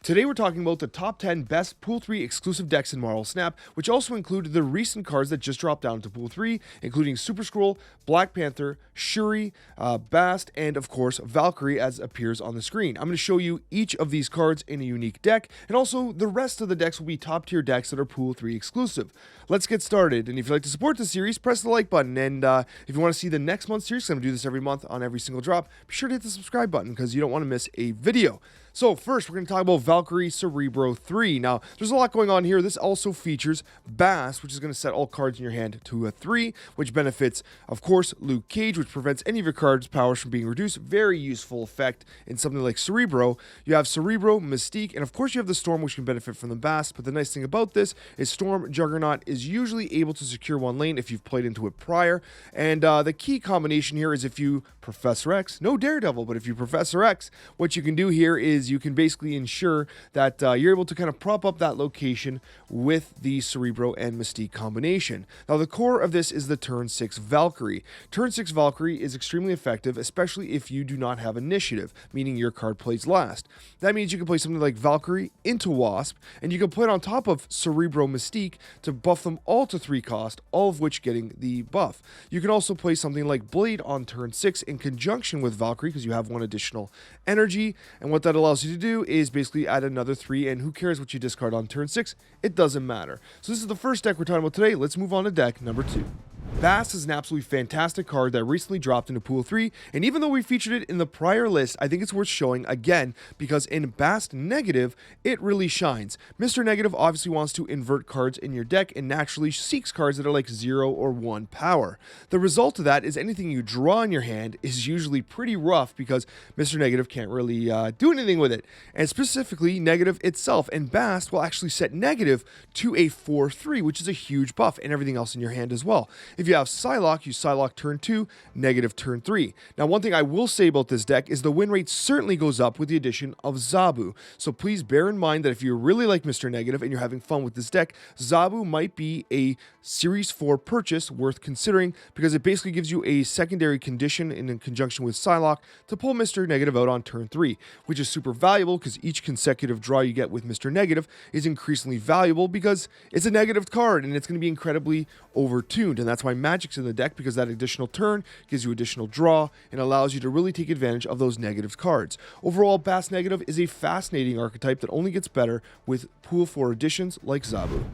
Today we're talking about the top 10 best Pool 3 exclusive decks in Marvel Snap, which also include the recent cards that just dropped down to Pool 3, including Super Skrull, Black Panther, Shuri, Bast, and of course Valkyrie as appears on the screen. I'm going to show you each of these cards in a unique deck, and also the rest of the decks will be top tier decks that are Pool 3 exclusive. Let's get started, and if you'd like to support the series, press the like button, and if you want to see the next month's series, I'm going to do this every month on every single drop, be sure to hit the subscribe button because you don't want to miss a video. So first, we're going to talk about Valkyrie Cerebro 3. Now, there's a lot going on here. This also features Bast, which is going to set all cards in your hand to a 3, which benefits, of course, Luke Cage, which prevents any of your cards' powers from being reduced. Very useful effect in something like Cerebro. You have Cerebro, Mystique, and of course you have the Storm, which can benefit from the Bast. But the nice thing about this is Storm Juggernaut is usually able to secure one lane if you've played into it prior. And the key combination here is if you Professor X, no Daredevil, but if you Professor X, what you can do here is you can basically ensure that you're able to kind of prop up that location with the Cerebro and Mystique combination. Now, the core of this is the turn 6 Valkyrie. Turn 6 Valkyrie is extremely effective, especially if you do not have initiative, meaning your card plays last. That means you can play something like Valkyrie into Wasp, and you can play it on top of Cerebro Mystique to buff them all to 3 cost, all of which getting the buff. You can also play something like Blade on turn 6 in conjunction with Valkyrie because you have 1 additional energy, and what that allows you to do is basically add another 3, and who cares what you discard on turn 6? It doesn't matter. So this is the first deck we're talking about today. Let's move on to deck number 2. Bast is an absolutely fantastic card that recently dropped into Pool 3, and even though we featured it in the prior list, I think it's worth showing again, because in Bast Negative, it really shines. Mr. Negative obviously wants to invert cards in your deck and naturally seeks cards that are like 0 or 1 power. The result of that is anything you draw in your hand is usually pretty rough because Mr. Negative can't really do anything with it, and specifically Negative itself, and Bast will actually set Negative to a 4/3, which is a huge buff, and everything else in your hand as well. If you have Psylocke, you Psylocke turn 2, Negative turn 3. Now, one thing I will say about this deck is the win rate certainly goes up with the addition of Zabu. So please bear in mind that if you really like Mr. Negative and you're having fun with this deck, Zabu might be a Series 4 purchase worth considering because it basically gives you a secondary condition in conjunction with Psylocke to pull Mr. Negative out on turn 3, which is super valuable because each consecutive draw you get with Mr. Negative is increasingly valuable because it's a negative card and it's going to be incredibly overtuned, and that's why Magic's in the deck, because that additional turn gives you additional draw and allows you to really take advantage of those negative cards. Overall, Bast Negative is a fascinating archetype that only gets better with Pool 4 additions like Zabu.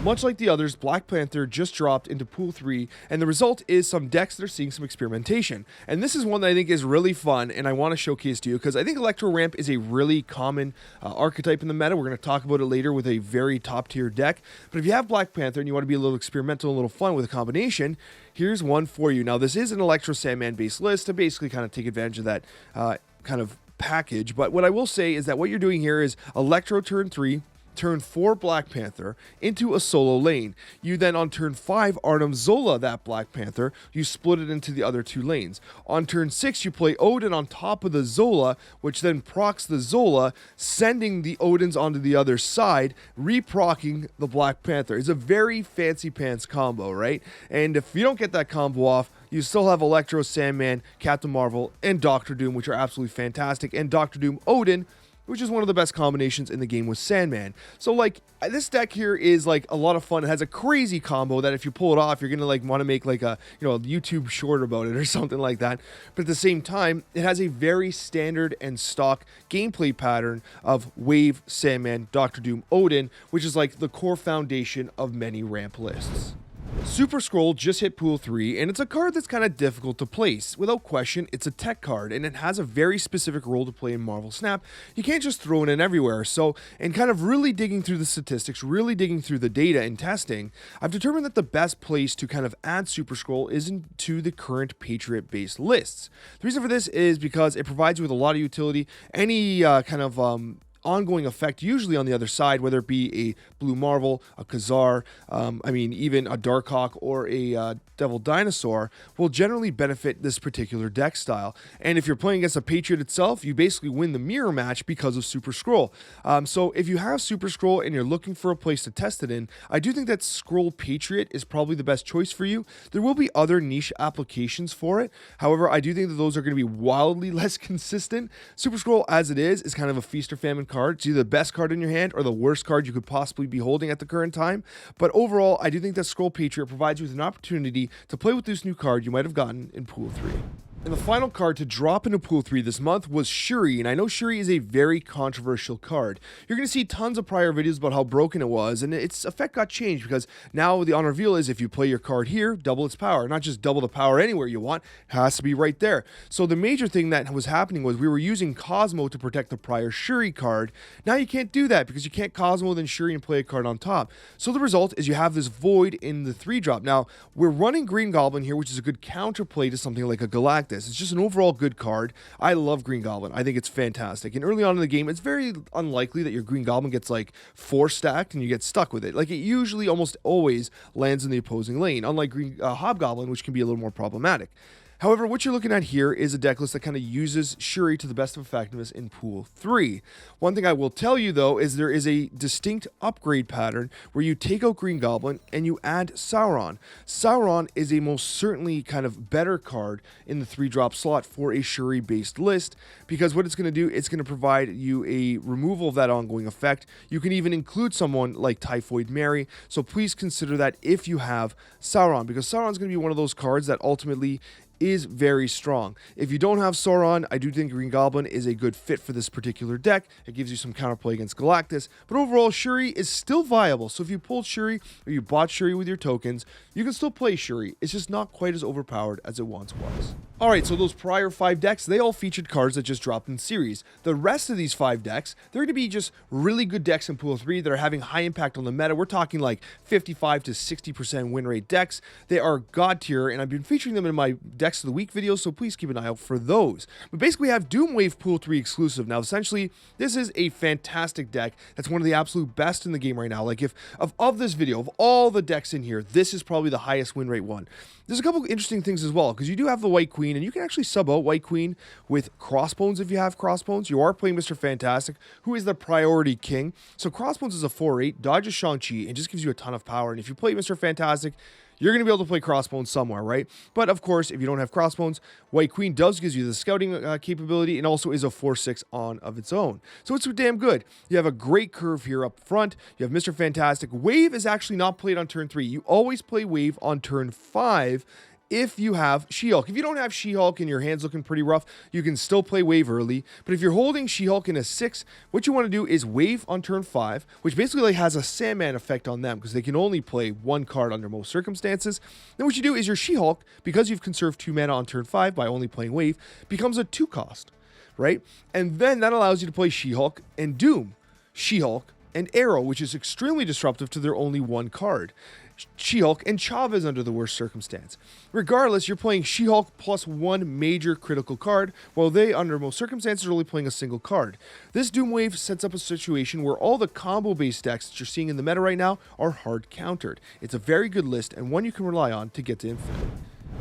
Much like the others, Black Panther just dropped into Pool 3, and the result is some decks that are seeing some experimentation. And this is one that I think is really fun, and I want to showcase to you, because I think Electro Ramp is a really common archetype in the meta. We're going to talk about it later with a very top-tier deck. But if you have Black Panther and you want to be a little experimental, a little fun with a combination, here's one for you. Now, this is an Electro Sandman-based list to basically kind of take advantage of that kind of package. But what I will say is that what you're doing here is Electro turn 3, turn 4 Black Panther into a solo lane. You then on turn 5 Artem Zola that Black Panther, you split it into the other 2 lanes. On turn 6 you play Odin on top of the Zola, which then procs the Zola, sending the Odins onto the other side, reprocking the Black Panther. It's a very fancy pants combo, right? And if you don't get that combo off, you still have Electro, Sandman, Captain Marvel, and Doctor Doom, which are absolutely fantastic, and Doctor Doom Odin, which is one of the best combinations in the game with Sandman. So like this deck here is like a lot of fun. It has a crazy combo that if you pull it off, you're gonna like want to make like a a YouTube short about it or something like that. But at the same time, it has a very standard and stock gameplay pattern of Wave, Sandman, Doctor Doom, Odin, which is like the core foundation of many ramp lists. Super Skrull just hit Pool 3, and it's a card that's kind of difficult to place. Without question, it's a tech card, and it has a very specific role to play in Marvel Snap. You can't just throw it in everywhere. So, in kind of really digging through the statistics, really digging through the data and testing, I've determined that the best place to kind of add Super Skrull is into the current Patriot-based lists. The reason for this is because it provides you with a lot of utility. Any kind of ongoing effect, usually on the other side, whether it be a Blue Marvel, a Khazar, even a Darkhawk or a Devil Dinosaur, will generally benefit this particular deck style. And if you're playing against a Patriot itself, you basically win the mirror match because of Super Skrull. So if you have Super Skrull and you're looking for a place to test it in, I do think that Skrull Patriot is probably the best choice for you. There will be other niche applications for it. However, I do think that those are going to be wildly less consistent. Super Skrull, as it is kind of a feast or famine card. It's either the best card in your hand or the worst card you could possibly be holding at the current time. But overall, I do think that Skrull Patriot provides you with an opportunity to play with this new card you might have gotten in Pool 3. And the final card to drop into Pool 3 this month was Shuri, and I know Shuri is a very controversial card. You're going to see tons of prior videos about how broken it was, and its effect got changed because now the on reveal is if you play your card here, double its power. Not just double the power anywhere you want, it has to be right there. So the major thing that was happening was we were using Cosmo to protect the prior Shuri card. Now you can't do that because you can't Cosmo then Shuri and play a card on top. So the result is you have this void in the 3-drop. Now, we're running Green Goblin here, which is a good counterplay to something like a Galactus. It's just an overall good card. I love Green Goblin. I think it's fantastic. And early on in the game, it's very unlikely that your Green Goblin gets like 4 stacked and you get stuck with it. Like it usually almost always lands in the opposing lane, unlike Green Hobgoblin, which can be a little more problematic. However, what you're looking at here is a deck list that kind of uses Shuri to the best of effectiveness in Pool 3. One thing I will tell you, though, is there is a distinct upgrade pattern where you take out Green Goblin and you add Sauron. Sauron is a most certainly kind of better card in the 3-drop slot for a Shuri-based list because what it's going to do, it's going to provide you a removal of that ongoing effect. You can even include someone like Typhoid Mary, so please consider that if you have Sauron, because Sauron's going to be one of those cards that ultimately is very strong. If you don't have Sauron, I do think Green Goblin is a good fit for this particular deck. It gives you some counterplay against Galactus, but overall Shuri is still viable. So if you pulled Shuri or you bought Shuri with your tokens, you can still play Shuri. It's just not quite as overpowered as it once was. Alright, so those prior 5 decks, they all featured cards that just dropped in series. The rest of these 5 decks, they're going to be just really good decks in Pool 3 that are having high impact on the meta. We're talking like 55 to 60% win rate decks. They are god tier, and I've been featuring them in my Decks of the Week videos, so please keep an eye out for those. But basically, we have Doomwave Pool 3 exclusive. Now, essentially, this is a fantastic deck that's one of the absolute best in the game right now. Like, if of this video, of all the decks in here, this is probably the highest win rate one. There's a couple of interesting things as well, because you do have the White Queen, and you can actually sub out White Queen with Crossbones if you have Crossbones. You are playing Mr. Fantastic, who is the priority king. So Crossbones is a 4/8, dodges Shang-Chi, and just gives you a ton of power. And if you play Mr. Fantastic, you're going to be able to play Crossbones somewhere, right? But of course, if you don't have Crossbones, White Queen does give you the scouting capability and also is a 4/6 on of its own. So it's damn good. You have a great curve here up front. You have Mr. Fantastic. Wave is actually not played on turn 3. You always play Wave on turn 5 if you have She-Hulk. If you don't have She-Hulk and your hand's looking pretty rough, you can still play Wave early. But if you're holding She-Hulk in a 6, what you want to do is Wave on turn 5, which basically like has a Sandman effect on them because they can only play 1 card under most circumstances. Then what you do is your She-Hulk, because you've conserved 2 mana on turn 5 by only playing Wave, becomes a 2 cost, right? And then that allows you to play She-Hulk and Doom, She-Hulk and Arrow, which is extremely disruptive to their only 1 card. She-Hulk and Chavez under the worst circumstance. Regardless, you're playing She-Hulk plus 1 major critical card, while they, under most circumstances, are only playing a single card. This Doomwave sets up a situation where all the combo-based decks that you're seeing in the meta right now are hard countered. It's a very good list, and one you can rely on to get to infinite.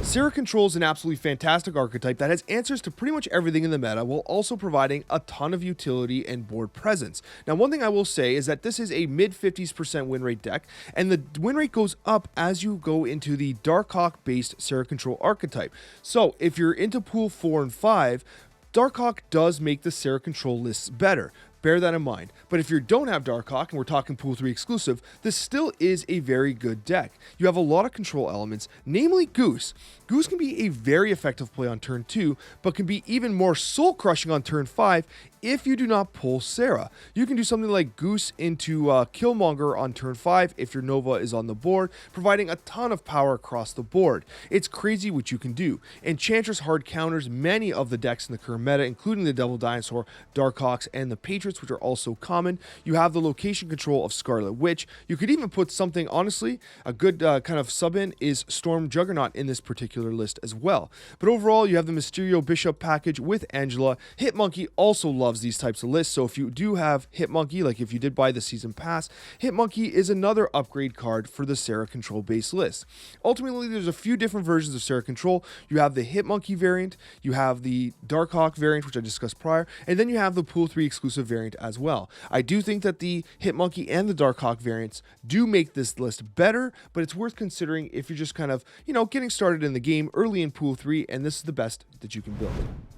Sera controls an absolutely fantastic archetype that has answers to pretty much everything in the meta while also providing a ton of utility and board presence. Now, one thing I will say is that this is a mid-50s% win rate deck, and the win rate goes up as you go into the Darkhawk-based Sera control archetype. So, if you're into Pool 4 and 5, Darkhawk does make the Sera control lists better. Bear that in mind. But if you don't have Darkhawk, and we're talking Pool 3 exclusive, this still is a very good deck. You have a lot of control elements, namely Goose. Goose can be a very effective play on turn 2, but can be even more soul-crushing on turn 5 if you do not pull Sera. You can do something like Goose into Killmonger on turn 5 if your Nova is on the board, providing a ton of power across the board. It's crazy what you can do. Enchantress hard counters many of the decks in the current meta, including the Devil Dinosaur, Darkhawks, and the Patriots, which are also common. You have the location control of Scarlet Witch. You could even put something, honestly, a good kind of sub-in is Storm Juggernaut in this particular list as well. But overall, you have the Mysterio Bishop package with Angela. Hitmonkey also loves these types of lists, so if you do have Hitmonkey, like if you did buy the Season Pass, Hitmonkey is another upgrade card for the Sera Control base list. Ultimately, there's a few different versions of Sera Control. You have the Hitmonkey variant, you have the Darkhawk variant, which I discussed prior, and then you have the Pool 3 exclusive variant as well. I do think that the Hitmonkey and the Darkhawk variants do make this list better, but it's worth considering if you're just kind of, getting started in the game early in Pool 3, and this is the best that you can build.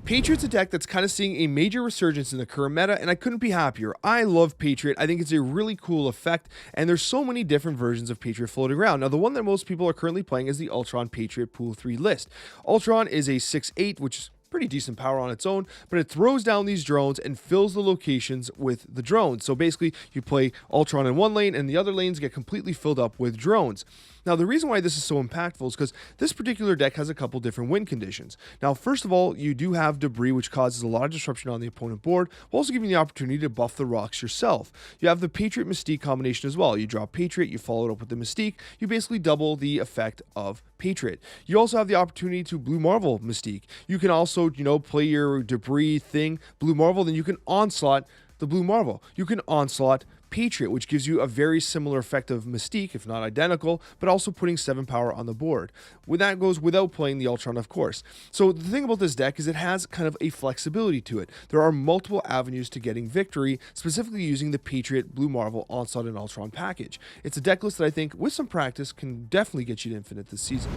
Patriot's a deck that's kind of seeing a major resurgence resurgence in the current meta, and I couldn't be happier. I love Patriot. I think it's a really cool effect, and there's so many different versions of Patriot floating around. Now, the one that most people are currently playing is the Ultron Patriot Pool 3 list. Ultron is a 6/8, which is pretty decent power on its own, but it throws down these drones and fills the locations with the drones. So basically, you play Ultron in one lane, and the other lanes get completely filled up with drones. Now, the reason why this is so impactful is because this particular deck has a couple different win conditions. Now, first of all, you do have debris, which causes a lot of disruption on the opponent board, while also giving you the opportunity to buff the rocks yourself. You have the Patriot Mystique combination as well. You draw Patriot, you follow it up with the Mystique, you basically double the effect of Patriot. You also have the opportunity to Blue Marvel Mystique. You can also, play your debris thing, Blue Marvel, then you can onslaught the Blue Marvel. You can onslaught Patriot, which gives you a very similar effect of Mystique, if not identical, but also putting 7 power on the board. That goes without playing the Ultron, of course. So the thing about this deck is it has kind of a flexibility to it. There are multiple avenues to getting victory, specifically using the Patriot, Blue Marvel, Onslaught, and Ultron package. It's a deck list that I think, with some practice, can definitely get you to infinite this season.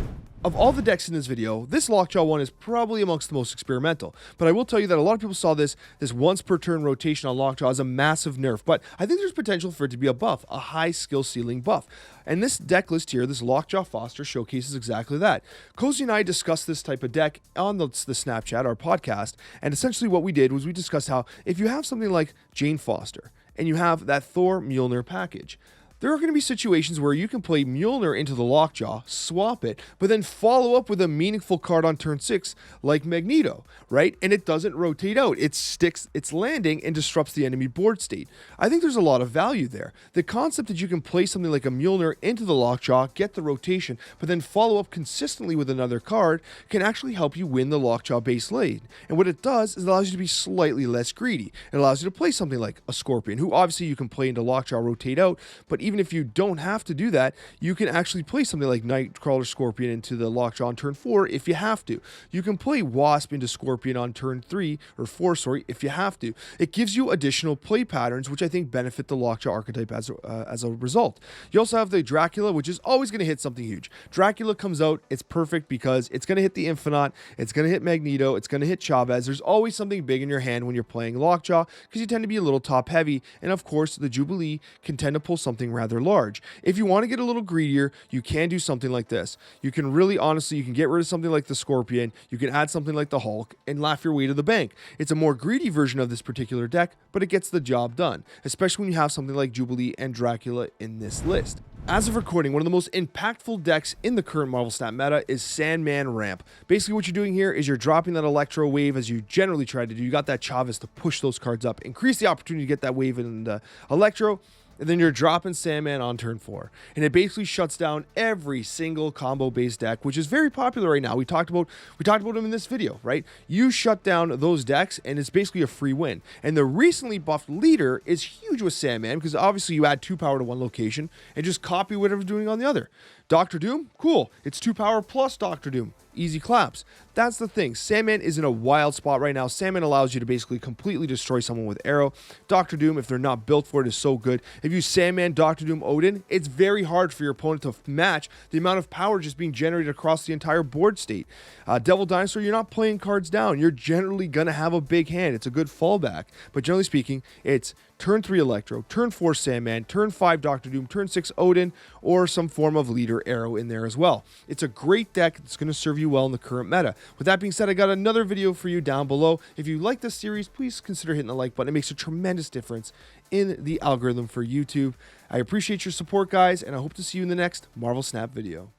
Of all the decks in this video, this Lockjaw one is probably amongst the most experimental, but I will tell you that a lot of people saw this once per turn rotation on Lockjaw as a massive nerf, but I think there's potential for it to be a buff, a high skill ceiling buff. And this deck list here, this Lockjaw Fostyer, showcases exactly that. Coccia and I discussed this type of deck on the Snapchat, our podcast, and essentially what we did was we discussed how if you have something like Jane Foster and you have that Thor Mjolnir package, there are going to be situations where you can play Mjolnir into the Lockjaw, swap it, but then follow up with a meaningful card on turn 6 like Magneto, right? And it doesn't rotate out. It sticks its landing and disrupts the enemy board state. I think there's a lot of value there. The concept that you can play something like a Mjolnir into the Lockjaw, get the rotation, but then follow up consistently with another card can actually help you win the Lockjaw base lane. And what it does is it allows you to be slightly less greedy. It allows you to play something like a Scorpion, who obviously you can play into Lockjaw, rotate out, but even if you don't have to do that, you can actually play something like Nightcrawler Scorpion into the Lockjaw on turn 4 if you have to. You can play Wasp into Scorpion on turn 3 or 4, if you have to. It gives you additional play patterns, which I think benefit the Lockjaw archetype as a result. You also have the Dracula, which is always going to hit something huge. Dracula comes out, it's perfect because it's going to hit the Infinite, it's going to hit Magneto, it's going to hit Chavez. There's always something big in your hand when you're playing Lockjaw because you tend to be a little top heavy, and of course the Jubilee can tend to pull something rather large. If you want to get a little greedier, you can do something like this. You can really, honestly, you can get rid of something like the Scorpion, you can add something like the Hulk, and laugh your way to the bank. It's a more greedy version of this particular deck, but it gets the job done, especially when you have something like Jubilee and Dracula in this list. As of recording, one of the most impactful decks in the current Marvel Snap meta is Sandman Ramp. Basically what you're doing here is you're dropping that Electro wave as you generally try to do. You got that Chavez to push those cards up, increase the opportunity to get that wave in the Electro, and then you're dropping Sandman on turn 4. And it basically shuts down every single combo-based deck, which is very popular right now. We talked about them in this video, right? You shut down those decks, and it's basically a free win. And the recently buffed leader is huge with Sandman, because obviously you add 2 power to one location, and just copy whatever's doing on the other. Doctor Doom, cool. It's 2 power plus Doctor Doom. Easy claps. That's the thing. Sandman is in a wild spot right now. Sandman allows you to basically completely destroy someone with arrow. Doctor Doom, if they're not built for it, is so good. If you Sandman, Doctor Doom, Odin, it's very hard for your opponent to match the amount of power just being generated across the entire board state. Devil Dinosaur, you're not playing cards down. You're generally going to have a big hand. It's a good fallback. But generally speaking, it's turn 3 Electro, turn 4 Sandman, turn 5 Doctor Doom, turn 6 Odin, or some form of leader arrow in there as well. It's a great deck that's going to serve you well in the current meta. With that being said, I got another video for you down below. If you like this series, please consider hitting the like button. It makes a tremendous difference in the algorithm for YouTube. I appreciate your support, guys, and I hope to see you in the next Marvel Snap video.